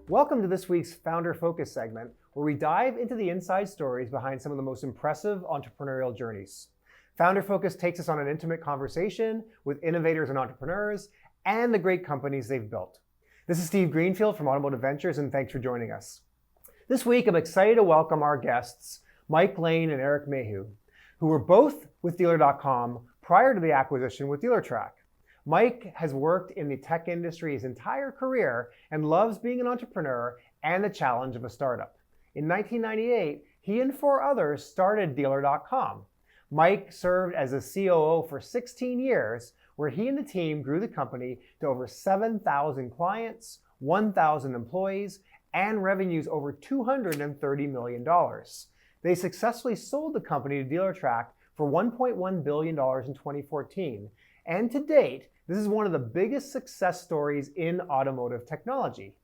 Welcome to this week's Founder Focus segment, where we dive into the inside stories behind some of the most impressive entrepreneurial journeys. Founder Focus takes us on an intimate conversation with innovators and entrepreneurs and the great companies they've built. This is Steve Greenfield from Automotive Ventures, and thanks for joining us. This week, I'm excited to welcome our guests, Mike Lane and Eric Mayhew, who were both with Dealer.com prior to the acquisition with DealerTrack. Mike has worked in the tech industry his entire career and loves being an entrepreneur and the challenge of a startup. In 1998, he and four others started Dealer.com. Mike served as a COO for 16 years, where he and the team grew the company to over 7,000 clients, 1,000 employees, and revenues over $230 million. They successfully sold the company to DealerTrack for $1.1 billion in 2014. And to date, this is one of the biggest success stories in automotive technology.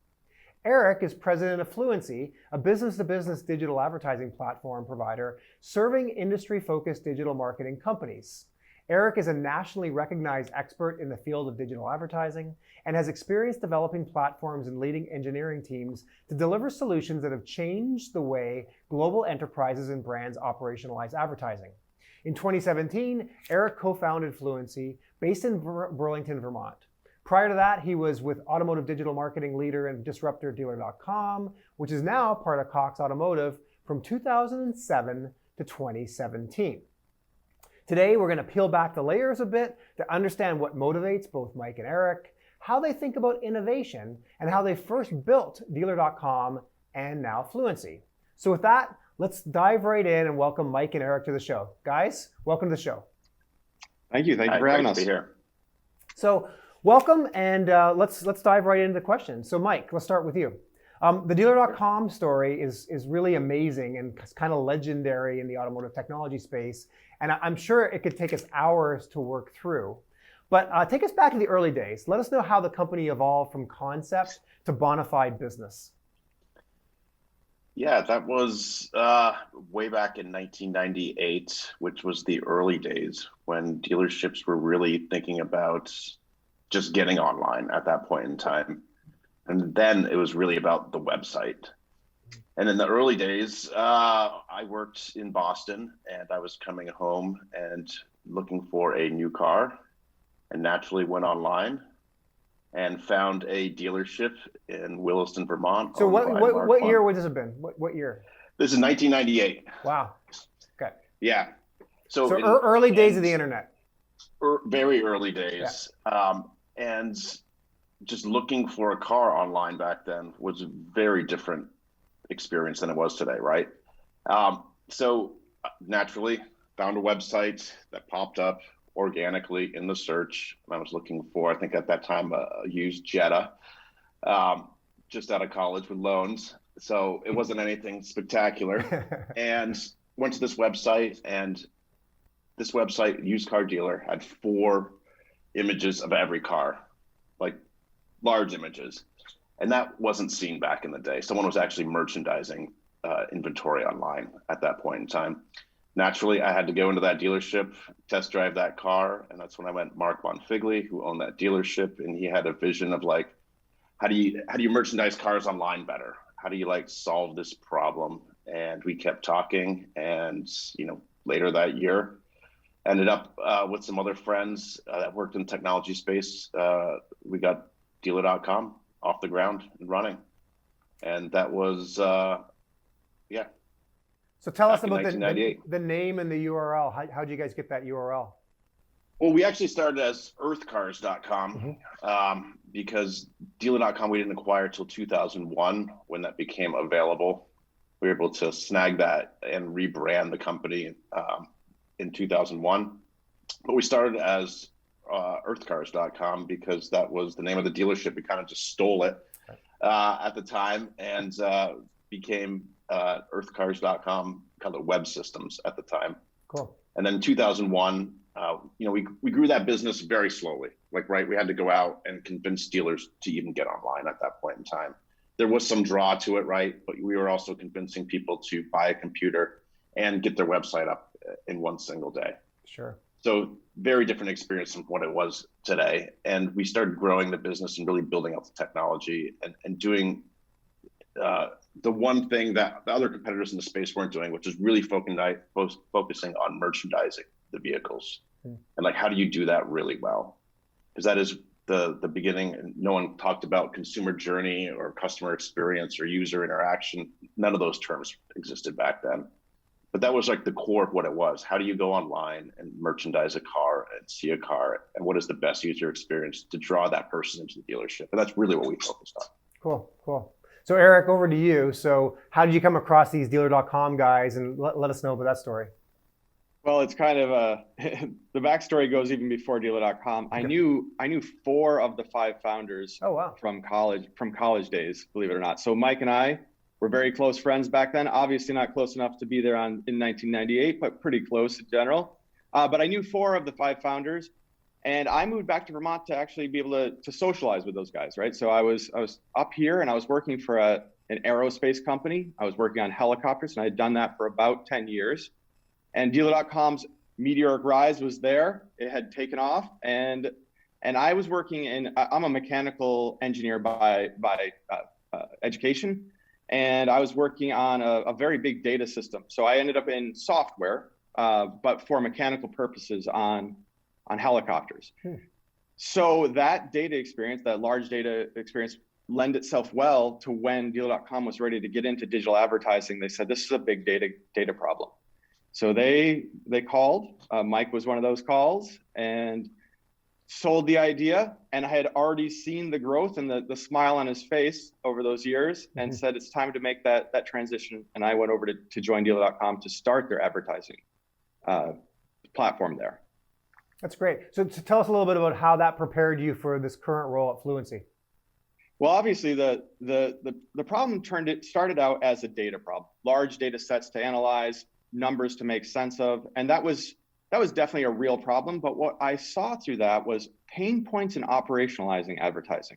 Eric is president of Fluency, a business-to-business digital advertising platform provider serving industry-focused digital marketing companies. Eric is a nationally recognized expert in the field of digital advertising and has experience developing platforms and leading engineering teams to deliver solutions that have changed the way global enterprises and brands operationalize advertising. In 2017, Eric co-founded Fluency, based in Burlington, Vermont. Prior to that, he was with automotive digital marketing leader and disruptor Dealer.com, which is now part of Cox Automotive from 2007 to 2017. Today, we're going to peel back the layers a bit to understand what motivates both Mike and Eric, how they think about innovation, and how they first built Dealer.com and now Fluency. So with that, let's dive right in and welcome Mike and Eric to the show. Guys, welcome to the show. Thank you. Thank you for having us. Great to be here. So welcome, and let's dive right into the questions. So Mike, let's start with you. The Dealer.com story is really amazing and kind of legendary in the automotive technology space. And I'm sure it could take us hours to work through. But take us back to the early days. Let us know how the company evolved from concept to bona fide business. Yeah, that was way back in 1998, which was the early days when dealerships were really thinking about just getting online at that point in time. And then it was really about the website. And in the early days, I worked in Boston, and I was coming home and looking for a new car, and naturally went online and found a dealership in Williston, Vermont. So what year would this have been? What year? This is 1998. Wow. Okay. Yeah. So early days of the internet. Very early days. Yeah. And just looking for a car online back then was a very different experience than it was today, right? So naturally found a website that popped up organically in the search. I was looking for, I think at that time, a used Jetta, just out of college with loans. So it wasn't anything spectacular. And went to this website, and this website, Used Car Dealer, had 4 images of every car, like large images. And that wasn't seen back in the day. Someone was actually merchandising inventory online at that point in time. Naturally, I had to go into that dealership, test drive that car, and that's when I met Mark Bonfigley, who owned that dealership, and he had a vision of like, how do you merchandise cars online better? How do you like solve this problem? And we kept talking, and later that year, ended up with some other friends that worked in the technology space. We got Dealer.com off the ground and running, and that was yeah. So tell us about the name and the URL. How did you guys get that URL? Well, we actually started as earthcars.com because Dealer.com we didn't acquire till 2001 when that became available. We were able to snag that and rebrand the company in 2001. But we started as earthcars.com because that was the name of the dealership. We kind of just stole it at the time and became earthcars.com, kind of web systems at the time. Cool. And then in 2001, we grew that business very slowly. We had to go out and convince dealers to even get online at that point in time. There was some draw to it, right? But we were also convincing people to buy a computer and get their website up in one single day. Sure. So very different experience from what it was today. And we started growing the business and really building out the technology and doing the one thing that the other competitors in the space weren't doing, which is really focusing on merchandising the vehicles. And like, how do you do that really well? Because that is the beginning. And no one talked about consumer journey or customer experience or user interaction. None of those terms existed back then. But that was like the core of what it was. How do you go online and merchandise a car and see a car? And what is the best user experience to draw that person into the dealership? And that's really what we focused on. Cool. So Eric, over to you. So how did you come across these dealer.com guys, and let us know about that story? Well, it's kind of the backstory goes even before dealer.com. I knew 4 of the 5 founders from college days, believe it or not. So Mike and I were very close friends back then. Obviously not close enough to be there in 1998, but pretty close in general. But I knew 4 of the 5 founders, and I moved back to Vermont to actually be able to socialize with those guys, right? So I was up here, and I was working for an aerospace company. I was working on helicopters, and I had done that for about 10 years. And dealer.com's meteoric rise was there. It had taken off, and I was working I'm a mechanical engineer by education. And I was working on a very big data system. So I ended up in software, but for mechanical purposes on helicopters. So that data experience, that large data experience, lend itself well to when dealer.com was ready to get into digital advertising. They said, this is a big data problem. So they called, Mike was one of those calls, and sold the idea. And I had already seen the growth and the smile on his face over those years, and said, it's time to make that transition. And I went over to join dealer.com to start their advertising platform there. That's great. So tell us a little bit about how that prepared you for this current role at Fluency. Well, obviously the problem started out as a data problem, large data sets to analyze, numbers to make sense of. And that was definitely a real problem. But what I saw through that was pain points in operationalizing advertising.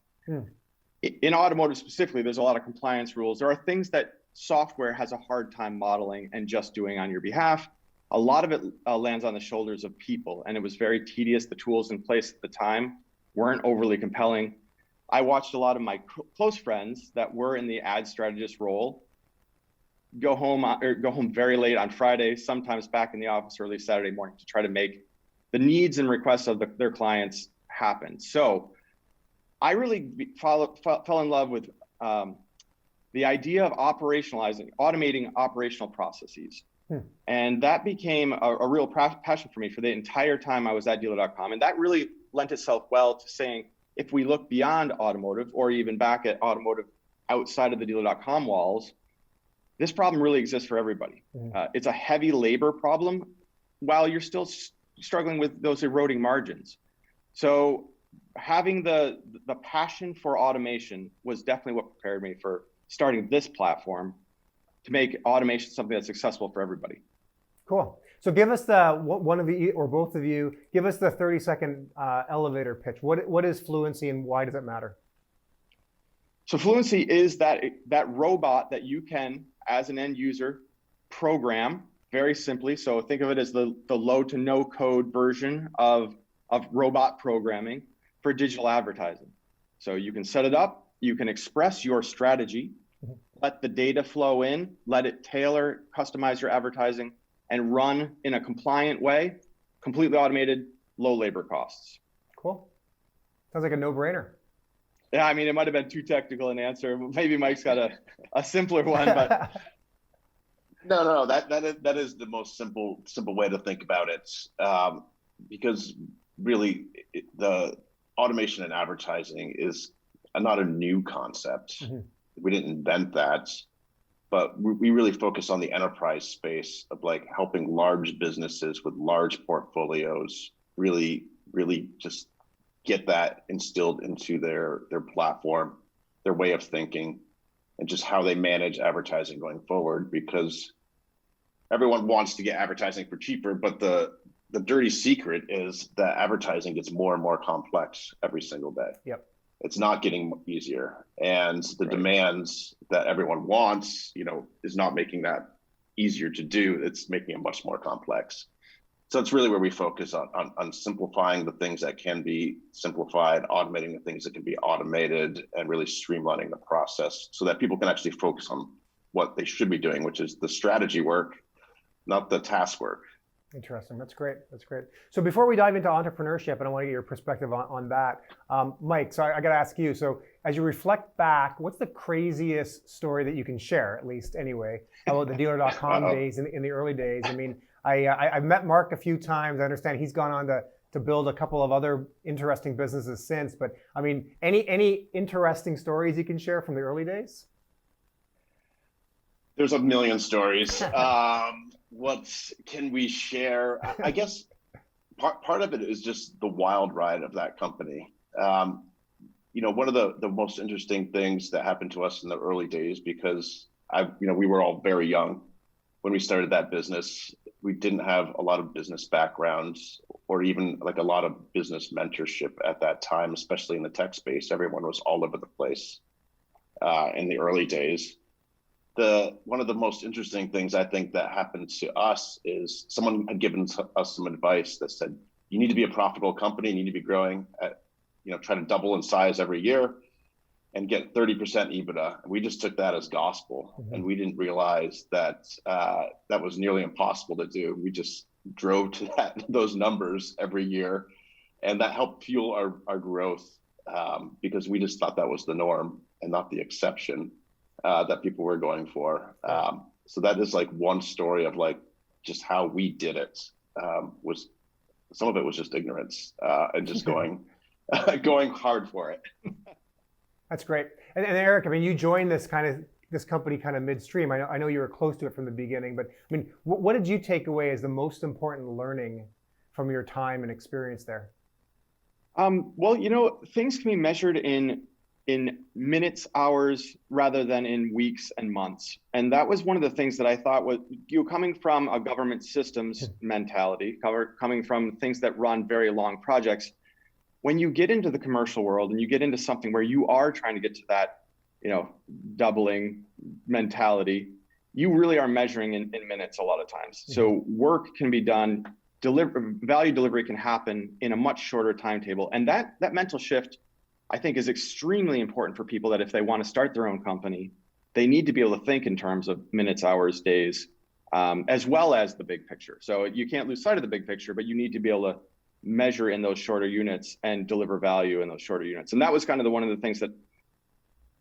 In automotive specifically, there's a lot of compliance rules. There are things that software has a hard time modeling and just doing on your behalf. A lot of it lands on the shoulders of people, and it was very tedious. The tools in place at the time weren't overly compelling. I watched a lot of my close friends that were in the ad strategist role go home very late on Friday, sometimes back in the office early Saturday morning to try to make the needs and requests of their clients happen. So I really fell in love with the idea of automating operational processes. And that became a real passion for me for the entire time I was at dealer.com. And that really lent itself well to saying, if we look beyond automotive, or even back at automotive outside of the dealer.com walls, this problem really exists for everybody. It's a heavy labor problem while you're still struggling with those eroding margins. So having the passion for automation was definitely what prepared me for starting this platform to make automation something that's accessible for everybody. Cool. So give us one of you or both of you, give us the 30-second elevator pitch. What is Fluency and why does it matter? So Fluency is that robot that you can, as an end user, program very simply. So think of it as the low to no code version of robot programming for digital advertising. So you can set it up, you can express your strategy, let the data flow in, let it tailor, customize your advertising, and run in a compliant way, completely automated, low labor costs. Cool. Sounds like a no-brainer. Yeah, I mean, it might have been too technical an answer. Maybe Mike's got a simpler one, but no, that is the most simple way to think about it, because really the automation in advertising is not a new concept. We didn't invent that, but we really focus on the enterprise space of like helping large businesses with large portfolios really just get that instilled into their platform, their way of thinking, and just how they manage advertising going forward. Because everyone wants to get advertising for cheaper, but the dirty secret is that advertising gets more and more complex every single day. Yep. It's not getting easier, and the demands that everyone wants, is not making that easier to do. It's making it much more complex. So it's really where we focus on simplifying the things that can be simplified, automating the things that can be automated, and really streamlining the process so that people can actually focus on what they should be doing, which is the strategy work, not the task work. Interesting. That's great. That's great. So before we dive into entrepreneurship, and I want to get your perspective on that, Mike, so I got to ask you, so as you reflect back, what's the craziest story that you can share, at least anyway, about the dealer.com days in the early days? I mean, I've met Mark a few times. I understand he's gone on to build a couple of other interesting businesses since, but I mean, any interesting stories you can share from the early days? There's a million stories. What can we share? I guess part of it is just the wild ride of that company. One of the most interesting things that happened to us in the early days, because we were all very young when we started that business. We didn't have a lot of business backgrounds or even like a lot of business mentorship at that time, especially in the tech space. Everyone was all over the place in the early days. One of the most interesting things I think that happened to us is someone had given us some advice that said, you need to be a profitable company, you need to be growing at, try to double in size every year and get 30% EBITDA. And we just took that as gospel. Mm-hmm. And we didn't realize that that was nearly impossible to do. We just drove to those numbers every year. And that helped fuel our growth because we just thought that was the norm and not the exception that people were going for. So that is like one story of like just how we did it. Was some of it was just ignorance and just going hard for it. That's great. And Eric, I mean, you joined this company kind of midstream. I know you were close to it from the beginning, but I mean, what did you take away as the most important learning from your time and experience there? Well, things can be measured in minutes, hours, rather than in weeks and months. And that was one of the things that I thought was, coming from a government systems mentality, coming from things that run very long projects, when you get into the commercial world and you get into something where you are trying to get to that, doubling mentality, you really are measuring in minutes a lot of times. Mm-hmm. So work can be done, value delivery can happen in a much shorter timetable. And that mental shift, I think, is extremely important for people that if they want to start their own company, they need to be able to think in terms of minutes, hours, days, as well as the big picture. So you can't lose sight of the big picture, but you need to be able to measure in those shorter units and deliver value in those shorter units. And that was kind of one of the things that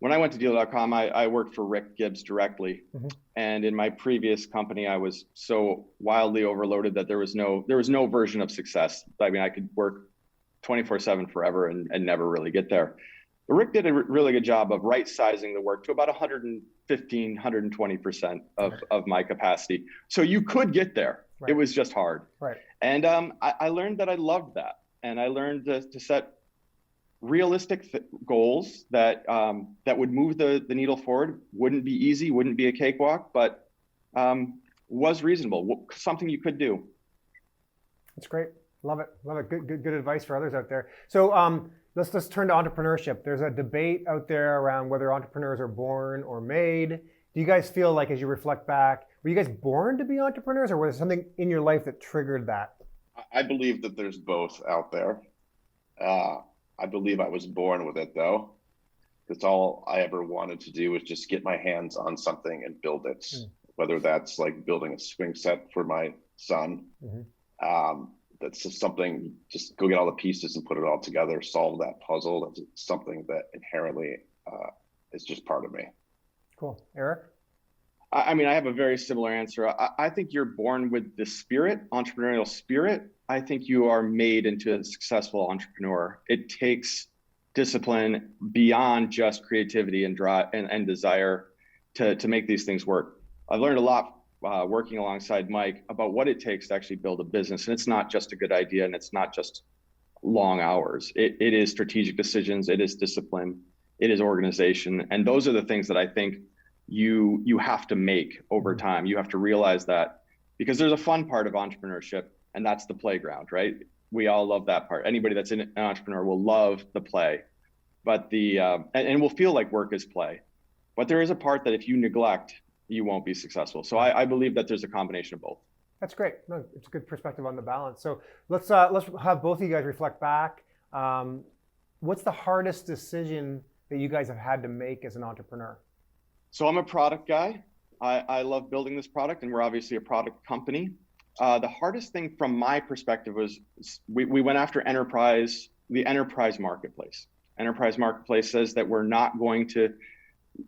when I went to dealer.com, I worked for Rick Gibbs directly. Mm-hmm. And in my previous company, I was so wildly overloaded that there was no version of success. I mean, I could work 24/7 forever and never really get there. But Rick did a really good job of right sizing the work to about 115, 120% of my capacity. So you could get there. Right. It was just hard. Right. And I learned that I loved that. And I learned to set realistic goals that would move the needle forward. Wouldn't be easy, wouldn't be a cakewalk, but was reasonable, something you could do. That's great. Love it. Love it. Good advice for others out there. So let's turn to entrepreneurship. There's a debate out there around whether entrepreneurs are born or made. Do you guys feel like, as you reflect back, were you guys born to be entrepreneurs, or was there something in your life that triggered that? I believe that there's both out there. I believe I was born with it, though. That's all I ever wanted to do was just get my hands on something and build it, whether that's like building a swing set for my son. Mm-hmm. That's just something, just go get all the pieces and put it all together, solve that puzzle. That's something that inherently is just part of me. Cool. Eric? I mean, I have a very similar answer. I think you're born with the spirit, entrepreneurial spirit. I think you are made into a successful entrepreneur. It takes discipline beyond just creativity and drive and desire to make these things work. I've learned a lot working alongside Mike about what it takes to actually build a business. And it's not just a good idea, and it's not just long hours. It is strategic decisions. It is discipline. It is organization. And those are the things that I think you have to make over time. You have to realize that, because there's a fun part of entrepreneurship, and that's the playground, right? We all love that part. Anybody that's an entrepreneur will love the play, but and will feel like work is play. But there is a part that if you neglect, you won't be successful. So I believe that there's a combination of both. That's great. No, it's a good perspective on the balance. So let's have both of you guys reflect back. What's the hardest decision that you guys have had to make as an entrepreneur? So I'm a product guy. I love building this product, and we're obviously a product company. The hardest thing from my perspective was we went after the enterprise marketplace. Enterprise marketplace says that we're not going to,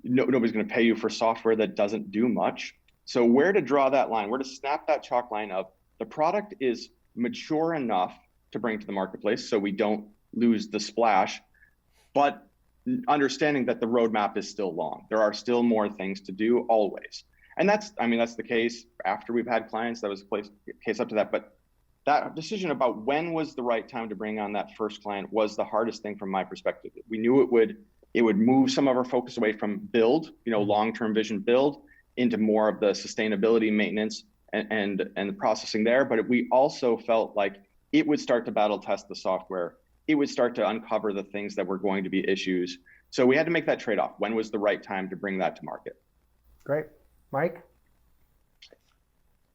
nobody's going to pay you for software that doesn't do much. So where to draw that line, where to snap that chalk line up, the product is mature enough to bring to the marketplace so we don't lose the splash, but understanding that the roadmap is still long. There are still more things to do always. And that's the case after we've had clients. That was the case up to that. But that decision about when was the right time to bring on that first client was the hardest thing from my perspective. We knew it would move some of our focus away from build, long-term vision build, into more of the sustainability, maintenance, and the processing there. But we also felt like it would start to battle test the software. It would start to uncover the things that were going to be issues. So we had to make that trade-off. When was the right time to bring that to market? Great. Mike?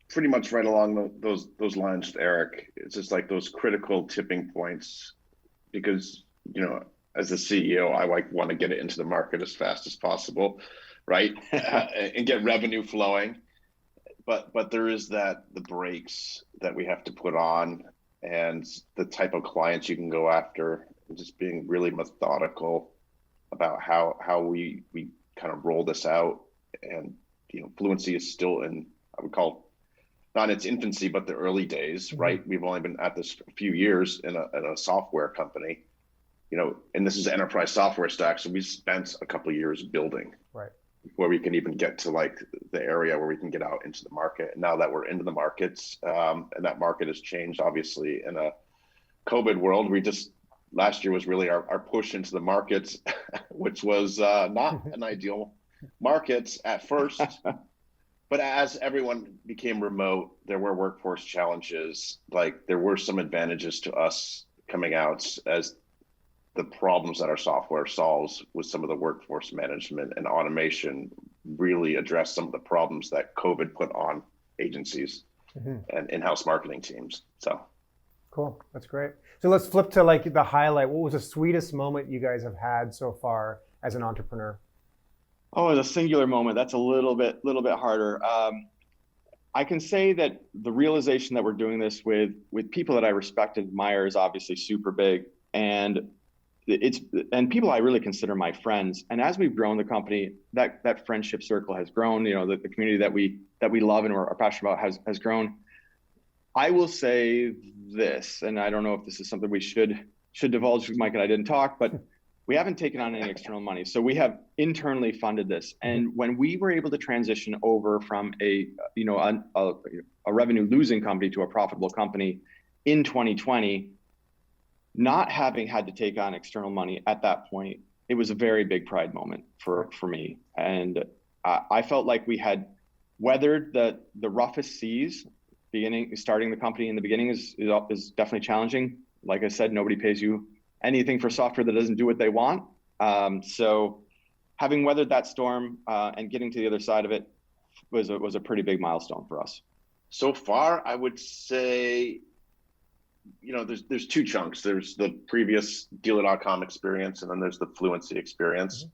Pretty much right along those lines, Eric. It's just like those critical tipping points, because, as a CEO, I want to get it into the market as fast as possible, right? And get revenue flowing. But there is the brakes that we have to put on, and the type of clients you can go after, and just being really methodical about how we kind of roll this out. And Fluency is still in, I would call, not its infancy, but the early days, right? We've only been at this a few years in a software company, and this is enterprise software stack. So we spent a couple of years building, right, before we can even get to like the area where we can get out into the market. And now that we're into the markets, and that market has changed, obviously, in a COVID world. Last year was really our push into the markets, which was not an ideal market at first. But as everyone became remote, there were workforce challenges. Like, there were some advantages to us coming out as the problems that our software solves with some of the workforce management and automation really address some of the problems that COVID put on agencies and in-house marketing teams. So cool. That's great. So let's flip to like the highlight. What was the sweetest moment you guys have had so far as an entrepreneur? Oh, the singular moment. That's a little bit harder. I can say that the realization that we're doing this with people that I respect and admire is obviously super big, and people I really consider my friends. And as we've grown the company, that friendship circle has grown. The community that we love and are passionate about has grown. I will say this, and I don't know if this is something we should divulge. Mike and I didn't talk, but we haven't taken on any external money. So we have internally funded this. And when we were able to transition over from a revenue losing company to a profitable company in 2020, not having had to take on external money at that point, it was a very big pride moment for me. And I felt like we had weathered the roughest seas. Starting the company in the beginning is definitely challenging. Like I said, nobody pays you anything for software that doesn't do what they want. So having weathered that storm and getting to the other side of it was a pretty big milestone for us. So far, I would say, there's two chunks. There's the previous Dealer.com experience, and then there's the Fluency experience,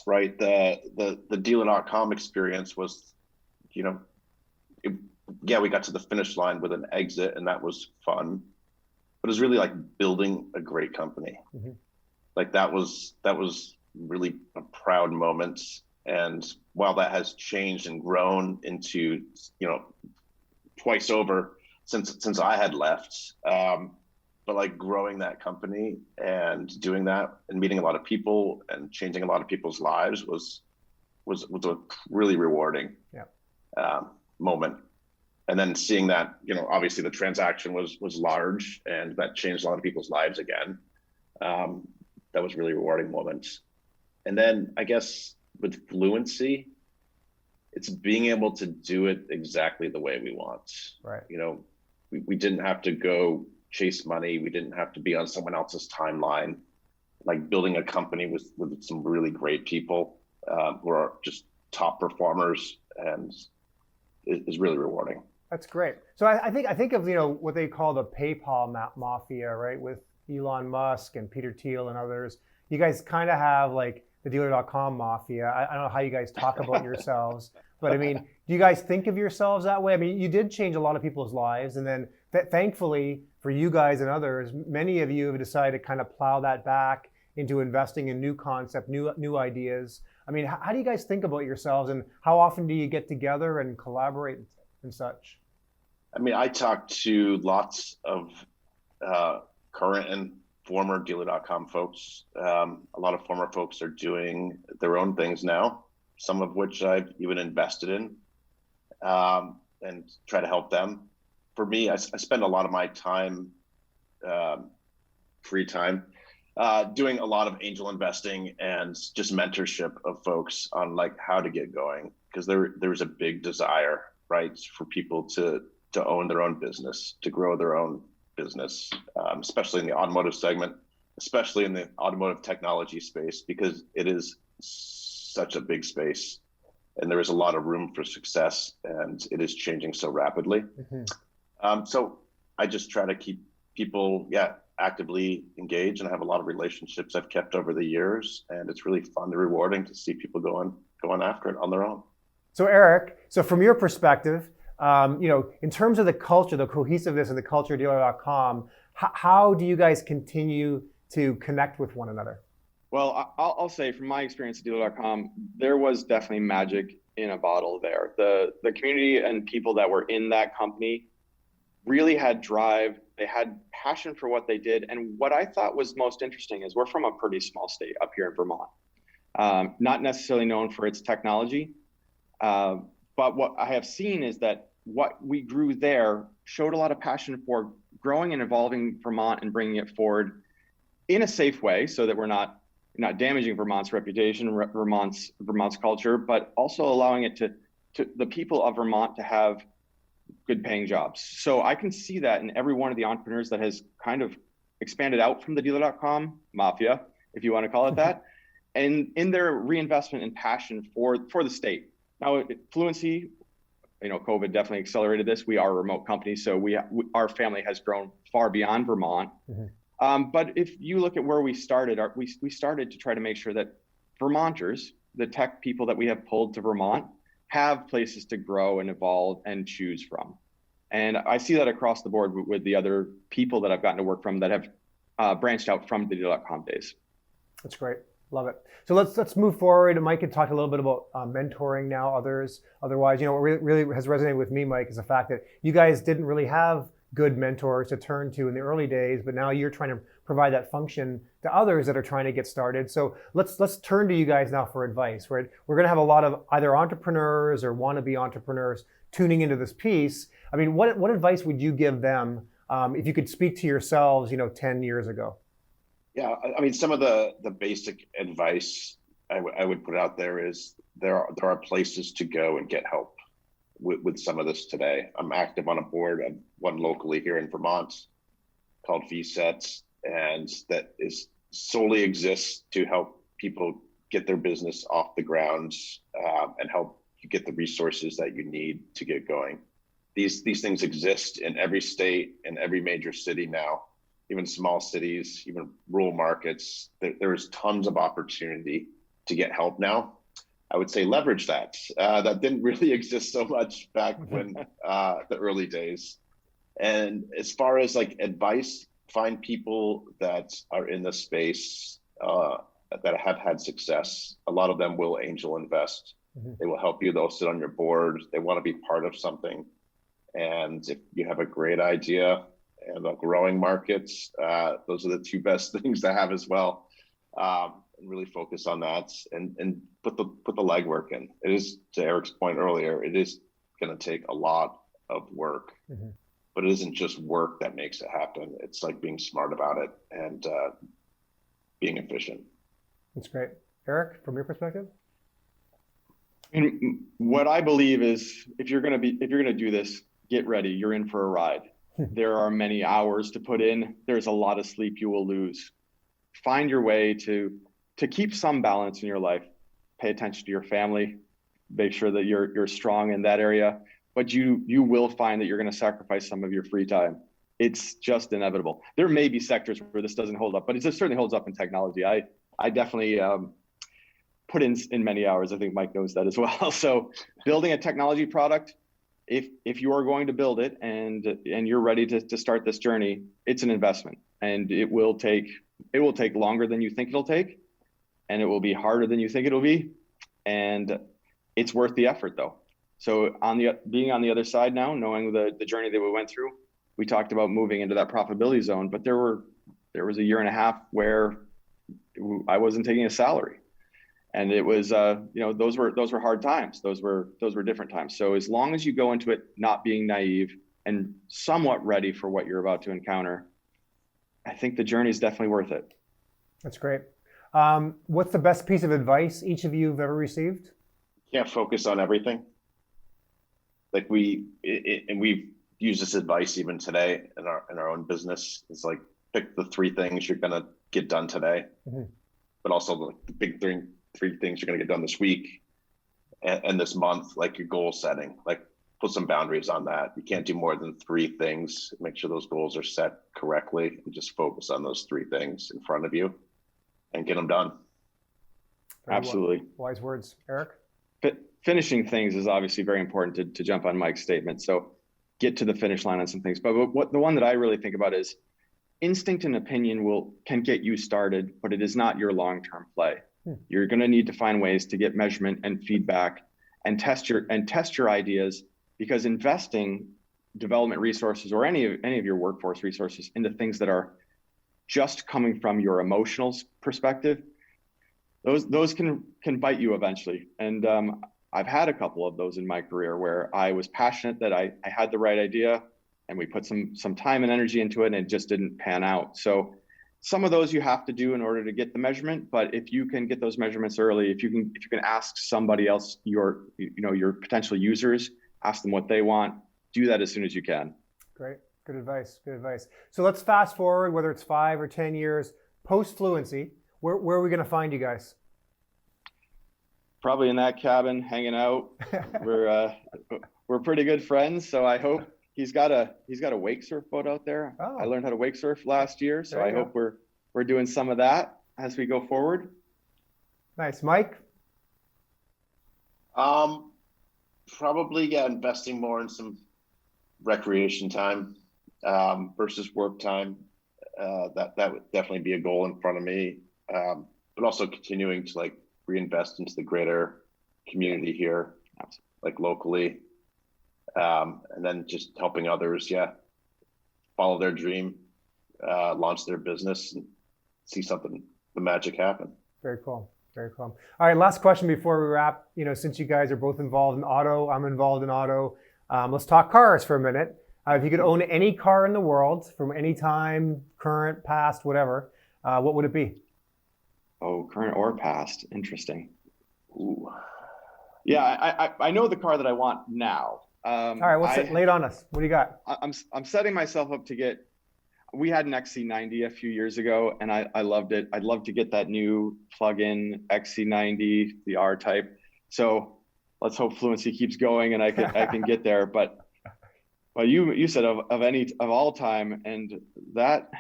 right? The Dealer.com experience was, we got to the finish line with an exit, and that was fun. But it was really like building a great company. Like that was really a proud moment. And while that has changed and grown into, twice over since I had left, but like growing that company and doing that and meeting a lot of people and changing a lot of people's lives was a really rewarding moment. And then seeing that, obviously the transaction was large, and that changed a lot of people's lives again. That was really rewarding moments. And then I guess with Fluency, it's being able to do it exactly the way we want. Right. We didn't have to go chase money. We didn't have to be on someone else's timeline. Like building a company with some really great people who are just top performers, and is really rewarding. That's great. So I think of what they call the PayPal mafia, right? With Elon Musk and Peter Thiel and others. You guys kind of have like the dealer.com mafia. I don't know how you guys talk about yourselves, but I mean, do you guys think of yourselves that way? I mean, you did change a lot of people's lives, and then thankfully for you guys and others, many of you have decided to kind of plow that back into investing in new concepts, new ideas. I mean, how do you guys think about yourselves, and how often do you get together and collaborate and such? I mean, I talk to lots of current and former dealer.com folks. A lot of former folks are doing their own things now, some of which I've even invested in, and try to help them. For me, I spend a lot of my time, free time, doing a lot of angel investing and just mentorship of folks on like how to get going, because there's a big desire, right, for people to own their own business, to grow their own business, especially in the automotive segment, especially in the automotive technology space, because it is such a big space and there is a lot of room for success, and it is changing so rapidly. Mm-hmm. So I just try to keep people, actively engaged, and I have a lot of relationships I've kept over the years, and it's really fun and rewarding to see people going after it on their own. So Eric, from your perspective, in terms of the culture, the cohesiveness and the culture of dealer.com, how do you guys continue to connect with one another? Well, I'll say from my experience at dealer.com, there was definitely magic in a bottle there. The community and people that were in that company really had drive. They had passion for what they did. And what I thought was most interesting is we're from a pretty small state up here in Vermont, not necessarily known for its technology. But what I have seen is that what we grew there showed a lot of passion for growing and evolving Vermont and bringing it forward in a safe way, so that we're not damaging Vermont's reputation, Vermont's culture, but also allowing it to the people of Vermont to have good paying jobs. So I can see that in every one of the entrepreneurs that has kind of expanded out from the dealer.com mafia, if you want to call it that, and in their reinvestment and passion for the state. Now, Fluency, COVID definitely accelerated this. We are a remote company, so our family has grown far beyond Vermont. Mm-hmm. But if you look at where we started, we started to try to make sure that Vermonters, the tech people that we have pulled to Vermont, have places to grow and evolve and choose from. And I see that across the board with the other people that I've gotten to work from that have branched out from the dealer.com days. That's great. Love it. So let's move forward. Mike had talked a little bit about mentoring now others. Otherwise, what really has resonated with me, Mike, is the fact that you guys didn't really have good mentors to turn to in the early days, but now you're trying to provide that function to others that are trying to get started. So let's turn to you guys now for advice. Right? We're going to have a lot of either entrepreneurs or wannabe entrepreneurs tuning into this piece. I mean, what advice would you give them if you could speak to yourselves, 10 years ago? Yeah, I mean, some of the basic advice I would put out there is there are places to go and get help with some of this today. I'm active on a board of one locally here in Vermont called VSET, and that is solely exists to help people get their business off the ground and help you get the resources that you need to get going. These things exist in every state, in every major city now, even small cities, even rural markets. There's tons of opportunity to get help now. I would say leverage that. That didn't really exist so much back when the early days. And as far as like advice, find people that are in the space that have had success. A lot of them will angel invest. Mm-hmm. They will help you. They'll sit on your board. They want to be part of something. And if you have a great idea and a growing markets, those are the two best things to have as well. And really focus on that and put the legwork in. It is, to Eric's point earlier, it is going to take a lot of work, mm-hmm. but it isn't just work that makes it happen. It's like being smart about it and being efficient. That's great. Eric, from your perspective? I mean, what I believe is if you're going to do this, get ready. You're in for a ride. There are many hours to put in. There's a lot of sleep you will lose. Find your way to keep some balance in your life. Pay attention to your family. Make sure that you're strong in that area. but you will find that you're going to sacrifice some of your free time. It's just inevitable. There may be sectors where this doesn't hold up, but it just certainly holds up in technology. I definitely put in many hours. I think Mike knows that as well. So building a technology product, if you are going to build it and you're ready to start this journey, it's an investment, and it will take longer than you think it'll take, and it will be harder than you think it'll be, and it's worth the effort though. So being on the other side now, knowing the journey that we went through, we talked about moving into that profitability zone, but there was a year and a half where I wasn't taking a salary. And it was, those were hard times. Those were different times. So as long as you go into it not being naive and somewhat ready for what you're about to encounter, I think the journey is definitely worth it. That's great. What's the best piece of advice each of you have ever received? Can't focus on everything. Like we've used this advice even today in our own business. It's like, pick the 3 things you're gonna get done today, but also the big three things you're going to get done this week and this month, like your goal setting, like put some boundaries on that. You can't do more than 3 things. Make sure those goals are set correctly and just focus on those 3 things in front of you and get them done. Absolutely. Wise words. Eric? Finishing things is obviously very important to jump on Mike's statement. So get to the finish line on some things. But the one that I really think about is instinct and opinion can get you started, but it is not your long-term play. You're going to need to find ways to get measurement and feedback and test your ideas, because investing development resources or any of your workforce resources into things that are just coming from your emotional perspective, those can bite you eventually. And I've had a couple of those in my career where I was passionate that I had the right idea and we put some time and energy into it and it just didn't pan out. So some of those you have to do in order to get the measurement, but if you can get those measurements early, if you can ask somebody else, your potential users, ask them what they want, do that as soon as you can. Great, good advice, good advice. So let's fast forward, whether it's 5 or 10 years, post-Fluency, where are we gonna find you guys? Probably in that cabin, hanging out. We're pretty good friends, so I hope he's got a wake surf boat out there. Oh. I learned how to wake surf last year, so I hope we're doing some of that as we go forward. Nice. Mike? Probably investing more in some recreation time versus work time. That would definitely be a goal in front of me. But also continuing to reinvest into the greater community here, like locally. And then just helping others, follow their dream, launch their business, and see the magic happen. Very cool. Very cool. All right, last question before we wrap. Since you guys are both involved in auto, I'm involved in auto. Let's talk cars for a minute. If you could own any car in the world from any time, current, past, whatever, what would it be? Oh, current or past. Interesting. Ooh. Yeah, I know the car that I want now. All right, lay it on us. What do you got? I'm setting myself up to get. We had an XC90 a few years ago, and I loved it. I'd love to get that new plug-in XC90, the R type. So let's hope Fluency keeps going, and I can get there. But you said of all time, and that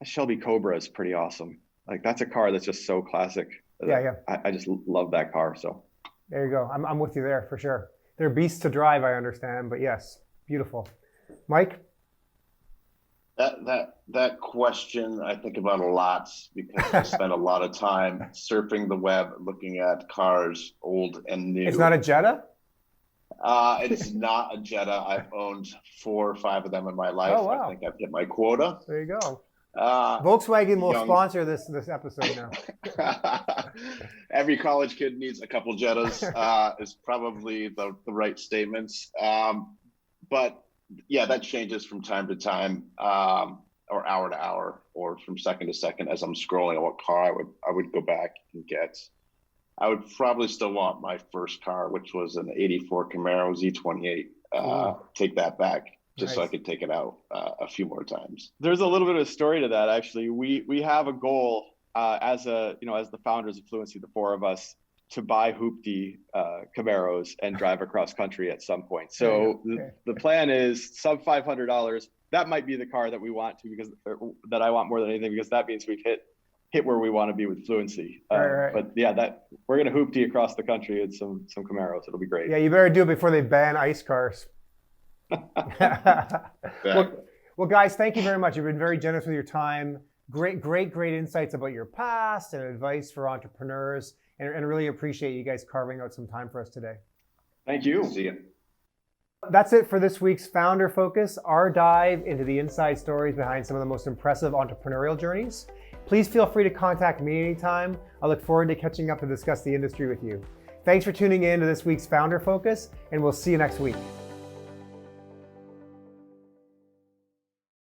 Shelby Cobra is pretty awesome. That's a car that's just so classic. Yeah. I just love that car. So there you go. I'm with you there for sure. They're beasts to drive, I understand, but yes, beautiful. Mike? That question I think about a lot because I spend a lot of time surfing the web, looking at cars, old and new. It's not a Jetta? It's not a Jetta. I've owned 4 or 5 of them in my life. Oh, wow. I think I've hit my quota. There you go. Volkswagen will sponsor this episode now. Every college kid needs a couple Jettas is probably the right statements. But yeah, that changes from time to time, or hour to hour, or from second to second as I'm scrolling on what car I would go back and get. I would probably still want my first car, which was an '84 Camaro Z28. Take that back. Just so I could take it out a few more times. There's a little bit of a story to that, actually. We have a goal as the founders of Fluency, the 4 of us, to buy hoopty Camaros and drive across country at some point. So the plan is sub $500. That might be the car that we want to, because that I want more than anything, because that means we've hit where we want to be with fluency. But yeah, that we're going to hoopty across the country in some Camaros. It'll be great. Yeah, you better do it before they ban ICE cars. Well, guys, thank you very much. You've been very generous with your time. Great insights about your past and advice for entrepreneurs. And really appreciate you guys carving out some time for us today. Thank you. See you. That's it for this week's Founder Focus, our dive into the inside stories behind some of the most impressive entrepreneurial journeys. Please feel free to contact me anytime. I look forward to catching up to discuss the industry with you. Thanks for tuning in to this week's Founder Focus, and we'll see you next week.